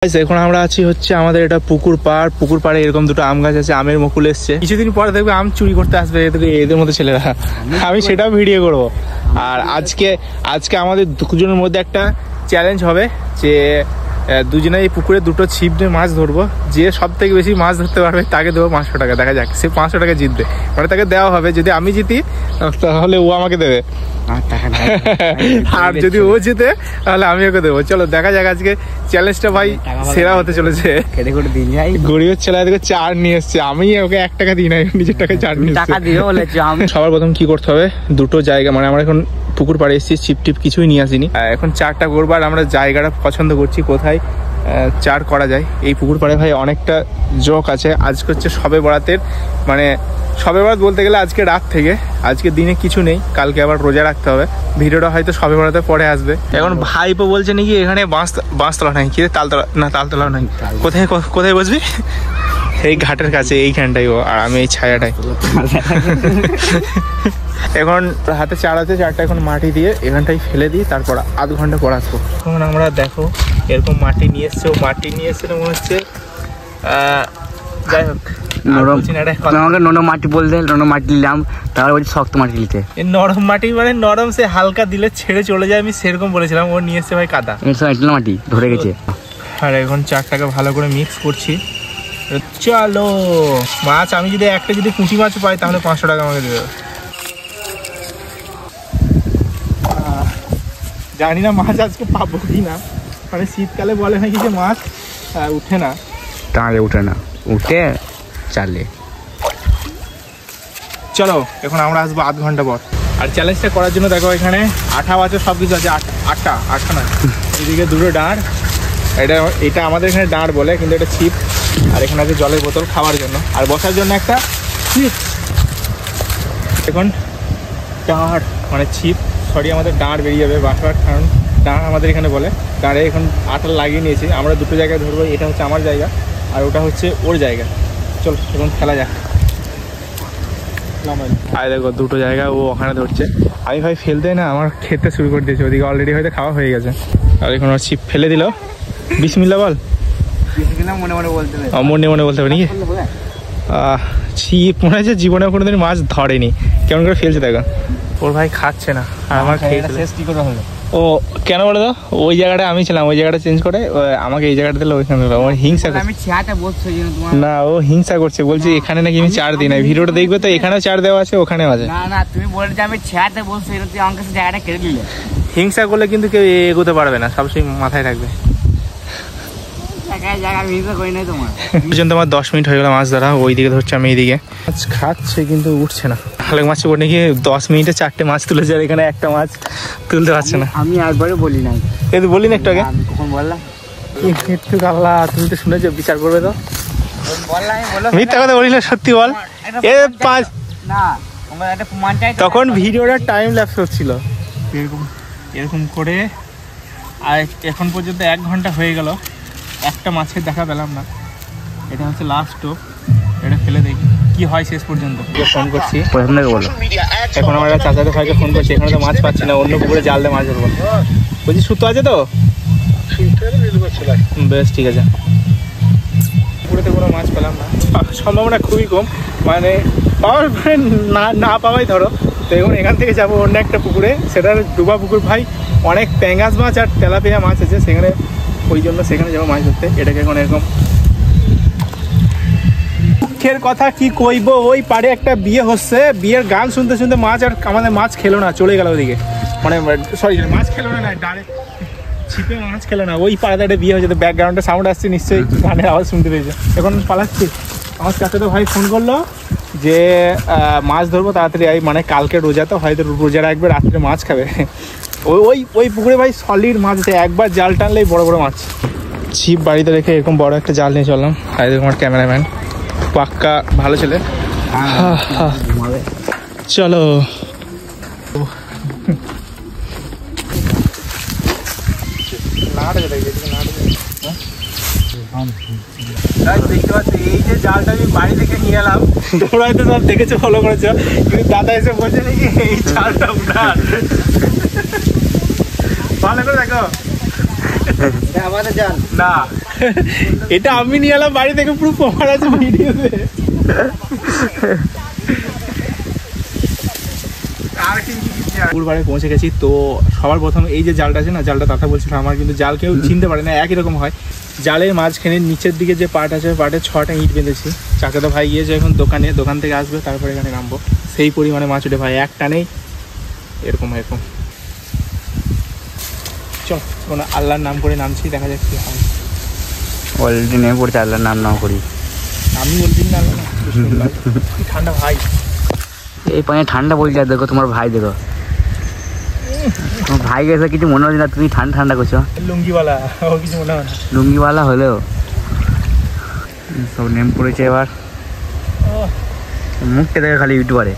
এখন আমরা আছি হচ্ছে আমাদের এটা পুকুর পাড়ে এরকম দুটো আম গাছ আছে, আমের মুকুল এসছে। কিছুদিন পরে দেখবে আম চুরি করতে আসবে এদের মতো ছেলেরা, আমি সেটাও ভিডিও করবো। আর আজকে আমাদের দুজনের মধ্যে একটা চ্যালেঞ্জ হবে যে দুজনে এই পুকুরে দুটো ছিপ নিয়ে মাছ ধরবো। যে সব থেকে বেশি মাছ ধরতে পারবে তাকে দেবো 500 টাকা। দেখা যাক সে 500 টাকা জিতবে, মানে তাকে দেওয়া হবে। যদি আমি জিতি তাহলে ও আমাকে দেবে, আর যদি ও জিতে তাহলে আমি ওকে দেবো। চলো দেখা যাক আজকে চ্যালেঞ্জটা ভাই সেরা হতে চলেছে। গরিবের ছেলে দেখে 4 নিয়ে এসছে, আমি ওকে 1 টাকা দিই নাই, নিজের টাকায় 4 নিয়ে এসছে। সবার প্রথম কি করতে হবে, দুটো জায়গা, মানে আমরা এখন পুকুর পাড়ে এসেছি, ছিপ টিপ কিছুই নিয়ে আসিনি। এখন 4টা করবো আর আমরা জায়গাটা পছন্দ করছি কোথায় 4 করা যায়। এই পুকুর পাড়ে ভাই অনেকটা জোক আছে। আজকে হচ্ছে সবে বরাতের, মানে সবে বরাত বলতে গেলে আজকে রাত থেকে, আজকে দিনে কিছু নেই, কালকে আবার রোজা রাখতে হবে। ভিডিওটা হয়তো সবে বরাতের পরে আসবে। এখন ভাইপো বলছে নাকি এখানে বাঁশতলা নাই, কি তালতলা না, তালতলা নাই। কোথায় বসবি? এই ঘাটের কাছে, এইখানটাই ও, আর আমি এই ছায়াটাই। এখন হাতে 4 আছে, 4টা এখন মাটি দিয়ে এখানটাই ফেলে দিই, তারপর আধ ঘন্টা পর আসবো। এখন আমরা দেখো এরকম মাটি নিয়ে এসছে, ও মাটি নিয়ে এসছে মনে হচ্ছে, যাই হোক নরম মাটি বলতে নরম মাটি নিলাম, তাহলে বলছি শক্ত মাটি নিতে। নরম মাটি মানে নরম সে হালকা দিলে ছেড়ে চলে যায়, আমি সেরকম বলেছিলাম। ও নিয়ে এসছে ভাই কাদা মাটি ধরে গেছে। আর এখন 4টাকে ভালো করে মিক্স করছি। চলো মাছ, আমি যদি একটা যদি পুঁটি মাছ পাই তাহলে 500 টাকা আমাকে দেবে। জানি না মাছ আজকে পাবো কি না, মানে শীতকালে বলে নাকি যে মাছ উঠে না, টাঁড়ে উঠে না, উঠে চালে। চলো এখন আমরা আসবো আধ ঘন্টা পর। আর চ্যালেঞ্জটা করার জন্য দেখো এখানে আঠা আছে, সব কিছু আছে। আটটা না, এদিকে দুটো ডাঁড়, এটা আমাদের এখানে ডাঁড় বলে, কিন্তু এটা ছিপ। আর এখানে আছে জলের বোতল খাওয়ার জন্য, আর বসার জন্য একটা ছিপ। এখন ডাঁড় মানে ছিপ, সরি আমাদের ডাঁড় বেরিয়ে যাবে বাসার, কারণ ডাঁড় আমাদের এখানে বলে। ডাঁড়ে এখন আটা লাগিয়ে নিয়েছি, আমরা দুটো জায়গায় ধরবো। এটা হচ্ছে আমার জায়গা আর ওটা হচ্ছে ওর জায়গা। চল এখন খেলা যাক। আর দেখো দুটো জায়গা ও ওখানে ধরছে, আমি ভাই ফেলতে না, আমার খেতে শুরু করে দিয়েছে। ওদিকে অলরেডি হয়তো খাওয়া হয়ে গেছে। আর এখন ওর ছিপ ফেলে দিল। বিসমিল্লাহ বল। মনে মনে বলতে হবে নাকি? ছিপ মনে হচ্ছে জীবনে কোনোদিন মাছ ধরেনি, কেমন করে ফেলছে দেখো। ওর ভাই খাচ্ছে না, আর আমার শেষ কি করে হলো। ও কেন বলে দাও, ওই জায়গাটা আমি ছিলাম, ওই জায়গাটা চেঞ্জ করে আমাকে এই জায়গাটা দিলে ওইখানে দিল। আমার হিংসা না, ও হিংসা করছে, বলছি এখানে নাকি আমি 4 দিই না। ভিডিওটা দেখবে তো, এখানেও 4 দেওয়া আছে, ওখানেও আছে। না তুমি বলে যে আমি ছেয়াতে বলছি, তুই আমার কাছে জায়গাটা কেড়ে দিলে। হিংসা করলে কিন্তু কেউ এগোতে পারবে না, সবসময় মাথায় রাখবে। তোমার 10 মিনিট হয়ে গেল মাছ ধরা, ওইদিকে ধরছে আমি এইদিকে। মাছ খাচ্ছে কিন্তু উঠছে না। হালকা মাছ পড়ে গিয়ে 10 মিনিটে 4টে মাছ তুলেছে, আর এখানে একটা মাছ তুলতে পারছে না। আমি একবারও বলি নাই, এই বলি না একটু আগে। আমি কখন বললাম? আল্লাহ, তুমি তো শুনেছো, বিচার করবে তো। মিথ্যা কথা বলি না, সত্যি বল। তখন ভিডিওটা টাইম ল্যাপস হচ্ছিল এরকম করে, আর এখন পর্যন্ত 1 ঘন্টা হয়ে গেল, একটা মাছের দেখা পেলাম না। এটা হচ্ছে লাস্ট টোপ, এটা ফেলে দেখি কি হয় শেষ পর্যন্ত। ফোন করছি, এখন আমরা চাচাদের ভাইকে ফোন করছি, এখানে তো মাছ পাচ্ছি না, অন্য পুকুরে জাল দিয়ে মাছ ধরবো। বলছি সুতো আছে তো? বেশ ঠিক আছে। পুকুরেতে কোনো মাছ পেলাম না, সম্ভাবনা খুবই কম, মানে পাওয়ার না পাওয়াই ধরো। তো এখন এখান থেকে যাবো অন্য একটা পুকুরে, সেটার ডুবা পুকুর ভাই, অনেক প্যাঙ্গাস মাছ আর তেলাপিয়া মাছ আছে সেখানে, ওই জন্য সেখানে যাবো মাছ ধরতে। এটাকে এখন এরকম মুখের কথা কি কইব, ওই পাড়ে একটা বিয়ে হচ্ছে, বিয়ের গান শুনতে শুনতে মাছ, আর আমাদের মাছ খেলো না, চলে গেল ওদিকে। মানে সরি, মাছ খেলো না, ডাইরেক্ট ছিপে মাছ খেলো না। ওই পাড়াতে একটা বিয়ে হয়েছে, তো ব্যাকগ্রাউন্ডে সাউন্ড আসছে, নিশ্চয়ই গানের আওয়াজ শুনতে পেয়েছে। এখন পালাচ্ছি। আমার চাচাতো ভাই ফোন করলো যে মাছ ধরবো তাড়াতাড়ি, মানে কালকে রোজা, তো হয়তো রোজা রাখবে, রাত্রে মাছ খাবে। ওই পুকুরে ভাই সলিড মাছ আছে, একবার জাল টানলেই বড় বড় মাছ। ছিপ বাড়িতে রেখে এরকম বড় একটা জাল নিয়ে চললাম। আর আমার ক্যামেরাম্যান পাক্কা ভালো ছেলে। চলো দেখতে পাচ্ছি, এই যে জালটা আমি বাড়ি থেকে নিয়ে এলাম, তোমরা হয়তো সব দেখেছো, ফলো করেছো, কিন্তু দাদা এসে বলছে নাকি এই জালটা উঠান। ভালো করে দেখো, আমাদের জাল না। এটা আমি নিয়ে এলাম বাড়ি থেকে, পুরো প্রমাণ আছে ভিডিওতে। পুকুরপাড়ে পৌঁছে গেছি। তো সবার প্রথমে এই যে জালটা আছে না, জালটা দাদা বলছিল আমার কিন্তু জাল কেউ চিনতে পারে না, একই রকম হয়। জালের মাঝখানে নিচের দিকে যে পাট আছে, পাটের 6টা ইট বেঁধেছি। চাচাদা ভাই গিয়েছে এখন দোকানে, দোকান থেকে আসবে তারপরে এখানে নামবো। সেই পরিমাণে মাছ উঠে ভাই, একটা নেই এরকম এরকম। চল কোনো আল্লাহর নাম করে নামছি, দেখা যাক কি হয়। অলরেডি নেমে পড়ছে, আল্লাহর নাম না করি। আমি বলছি না আল্লাহ না, কি ঠান্ডা ভাই। এই পানি ঠান্ডা বলছে, আর দেখো তোমার ভাই, দেখো তোমার ভাই গেছে কিছু মনে হচ্ছে না, তুমি ঠান্ডা ঠান্ডা করছো। লুঙ্গিওয়ালা, ও কিছু মনে হয় না। লুঙ্গিওয়ালা হলেও সব নেম পড়েছে। এবার মুখটা দেখে খালি ইউটিউবারে।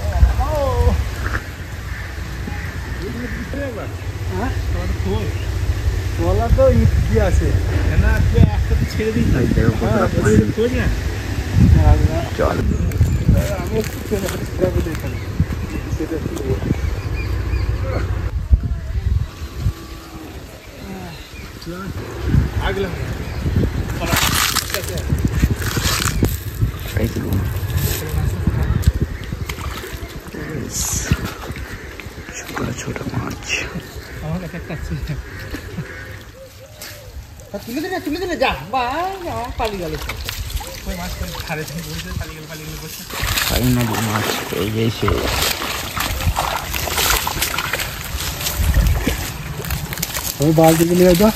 চল ছোট মাছ তুলে দিলে যা বা পালিয়ে গেল। ওই মাছ ছাড়ে বলছে পালিয়ে গেল বলছে। ফাইনালি মাছ পেয়ে গেছে। ওই বালতি নিয়ে যা।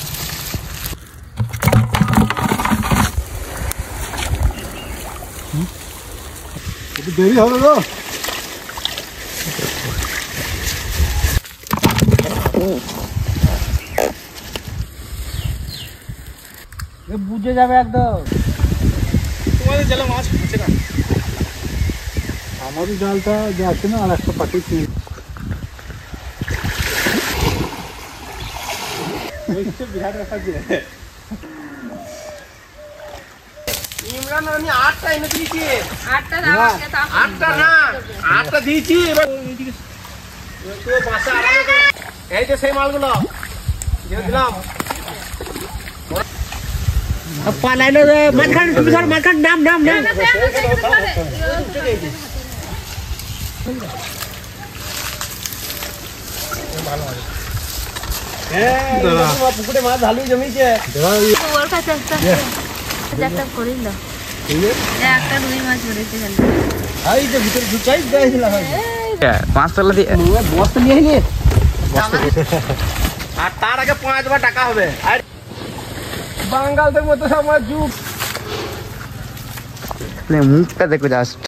একটু দেরি হবে তো। বুঝে যাবে একদম। তোমাদের জালে মাছ হচ্ছে না, আমাদের জালটা যাচ্ছে না। আর একটা পাঠিয়েছি, বিরাট ব্যাপার। ইমরান আমি 8টা এনে দিয়েছি। 8টা না, 8টা দিয়েছি। এবার তো বাসা এই যে সেই মালগুলো দিয়ে দিলাম। পালাইলো মাঝখানে, তুমি ধর মাঝখানে নাম নাম নাম। পুকুরে মাছ ভালোই জমিছে। পাঁচতলা দিয়ে বস্তা নিয়ে নি, আর তার আগে 5বার টাকা হবে। আর বাঙালদের মতো আমার যুগ। মুখটা দেখো জাস্ট।